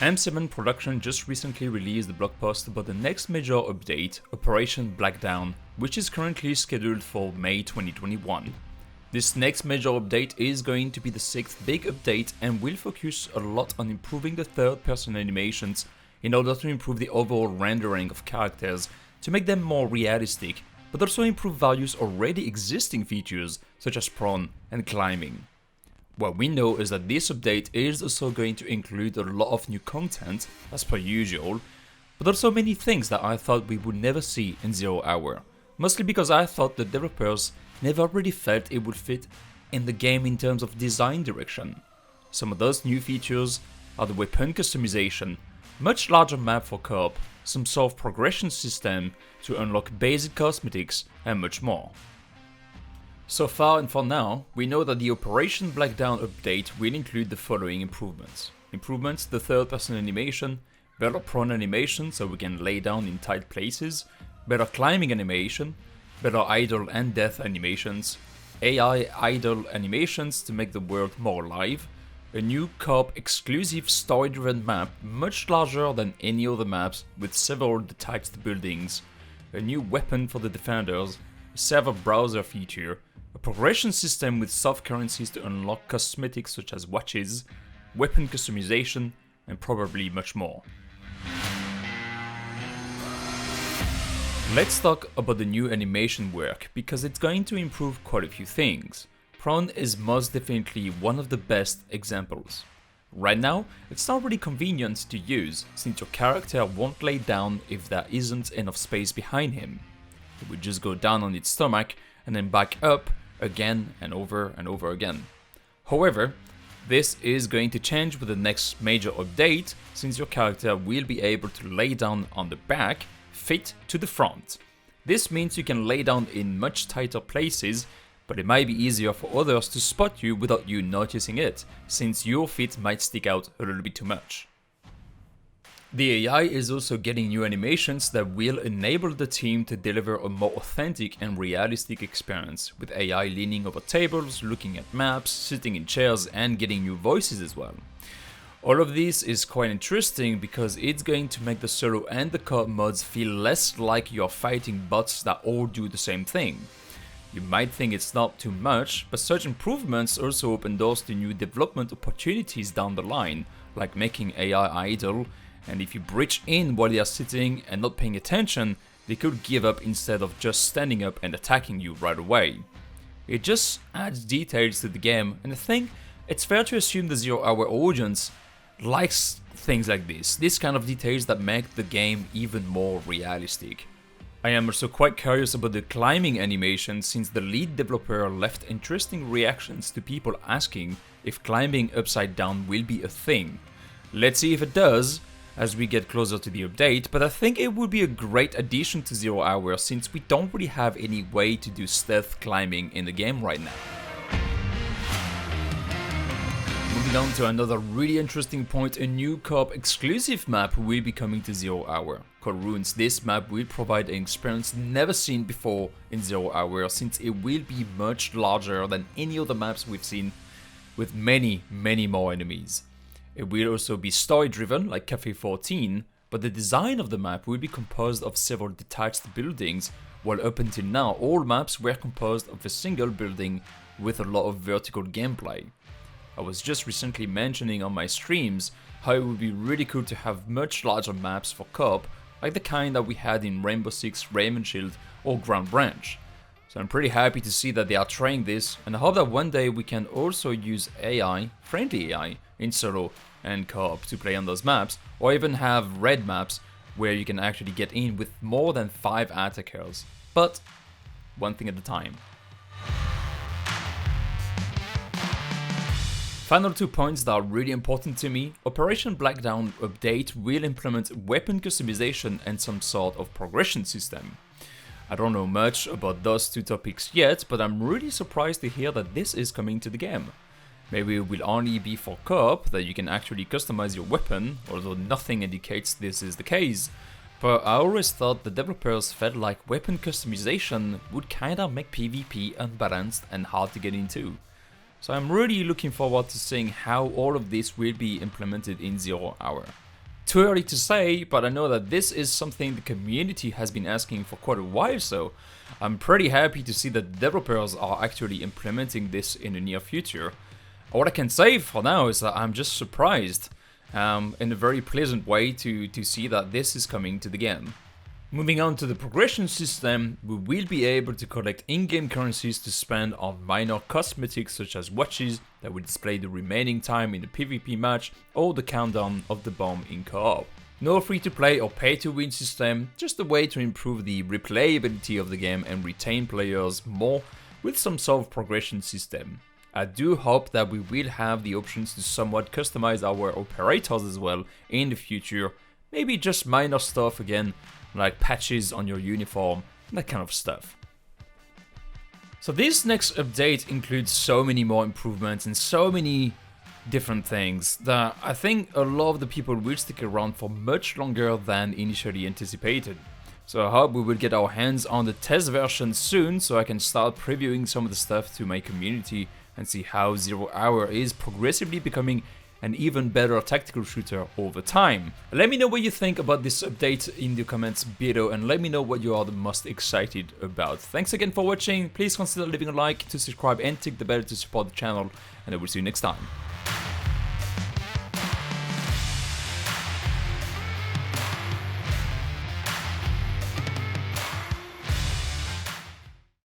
M7 Production just recently released a blog post about the next major update, Operation Blackdown, which is currently scheduled for May 2021. This next major update is going to be the 6th big update and will focus a lot on improving the third-person animations in order to improve the overall rendering of characters to make them more realistic, but also improve various already existing features such as prone and climbing. What we know is that this update is also going to include a lot of new content, as per usual, but also many things that I thought we would never see in 0 Hour, mostly because I thought the developers never really felt it would fit in the game in terms of design direction. Some of those new features are the weapon customization, much larger map for co-op, some sort of progression system to unlock basic cosmetics, and much more. So far and for now, we know that the Operation Blackdown update will include the following improvements. Improvements to the third-person animation, better prone animation so we can lay down in tight places, better climbing animation, better idle and death animations, AI idle animations to make the world more alive, a new co-op exclusive story-driven map much larger than any other maps with several detached buildings, a new weapon for the defenders, a server browser feature, a progression system with soft currencies to unlock cosmetics such as watches, weapon customization, and probably much more. Let's talk about the new animation work, because it's going to improve quite a few things. Prone is most definitely one of the best examples. Right now, it's not really convenient to use, since your character won't lay down if there isn't enough space behind him. It would just go down on its stomach and then back up again and over again. However, this is going to change with the next major update, since your character will be able to lay down on the back, fit to the front. This means you can lay down in much tighter places, but it might be easier for others to spot you without you noticing it, since your feet might stick out a little bit too much. The AI is also getting new animations that will enable the team to deliver a more authentic and realistic experience, with AI leaning over tables, looking at maps, sitting in chairs, and getting new voices as well. All of this is quite interesting because it's going to make the solo and the co-op mods feel less like you're fighting bots that all do the same thing. You might think it's not too much, but such improvements also open doors to new development opportunities down the line, like making AI idle, and if you breach in while they are sitting and not paying attention, they could give up instead of just standing up and attacking you right away. It just adds details to the game, and I think it's fair to assume the 0 Hour audience likes things like this kind of details that make the game even more realistic. I am also quite curious about the climbing animation, since the lead developer left interesting reactions to people asking if climbing upside down will be a thing. Let's see if it does as we get closer to the update, but I think it would be a great addition to 0 Hour, since we don't really have any way to do stealth climbing in the game right now. Moving on to another really interesting point, a new co-op exclusive map will be coming to 0 Hour. Called Ruins, this map will provide an experience never seen before in 0 Hour, since it will be much larger than any other maps we've seen, with many more enemies. It will also be story driven like Cafe 14, but the design of the map will be composed of several detached buildings, while up until now all maps were composed of a single building with a lot of vertical gameplay. I was just recently mentioning on my streams how it would be really cool to have much larger maps for co-op, like the kind that we had in Rainbow Six, Raymond Shield or Ground Branch. So I'm pretty happy to see that they are trying this, and I hope that one day we can also use AI, friendly AI, in solo and co-op to play on those maps, or even have red maps where you can actually get in with more than 5 attackers. But one thing at a time. Final 2 points that are really important to me. Operation Blackdown update will implement weapon customization and some sort of progression system. I don't know much about those 2 topics yet, but I'm really surprised to hear that this is coming to the game. Maybe it will only be for co-op, that you can actually customize your weapon, although nothing indicates this is the case. But I always thought the developers felt like weapon customization would kinda make PvP unbalanced and hard to get into. So I'm really looking forward to seeing how all of this will be implemented in 0 Hour. Too early to say, but I know that this is something the community has been asking for quite a while, so I'm pretty happy to see that developers are actually implementing this in the near future. What I can say for now is that I'm just surprised in a very pleasant way to see that this is coming to the game. Moving on to the progression system, we will be able to collect in-game currencies to spend on minor cosmetics such as watches that will display the remaining time in the PvP match or the countdown of the bomb in co-op. No free-to-play or pay-to-win system, just a way to improve the replayability of the game and retain players more with some sort of progression system. I do hope that we will have the options to somewhat customize our operators as well in the future, maybe just minor stuff again, like patches on your uniform, that kind of stuff. So this next update includes so many more improvements and so many different things that I think a lot of the people will stick around for much longer than initially anticipated. So I hope we will get our hands on the test version soon so I can start previewing some of the stuff to my community and see how 0 Hour is progressively becoming an even better tactical shooter over time. Let me know what you think about this update in the comments below and let me know what you are the most excited about. Thanks again for watching, please consider leaving a like to subscribe and tick the bell to support the channel, and I will see you next time.